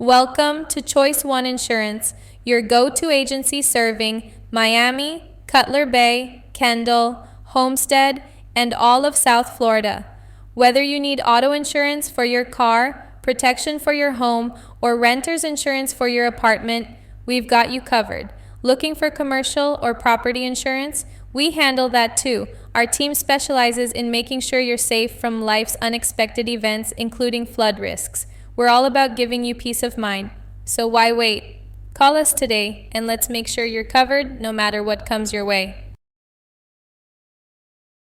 Welcome to Choice One Insurance, your go-to agency serving Miami, Cutler Bay, Kendall, Homestead, and all of South Florida. Whether you need auto insurance for your car, protection for your home, or renter's insurance for your apartment, we've got you covered. Looking for commercial or property insurance? We handle that too. Our team specializes in making sure you're safe from life's unexpected events, including flood risks. We're all about giving you peace of mind. So why wait? Call us today and let's make sure you're covered no matter what comes your way.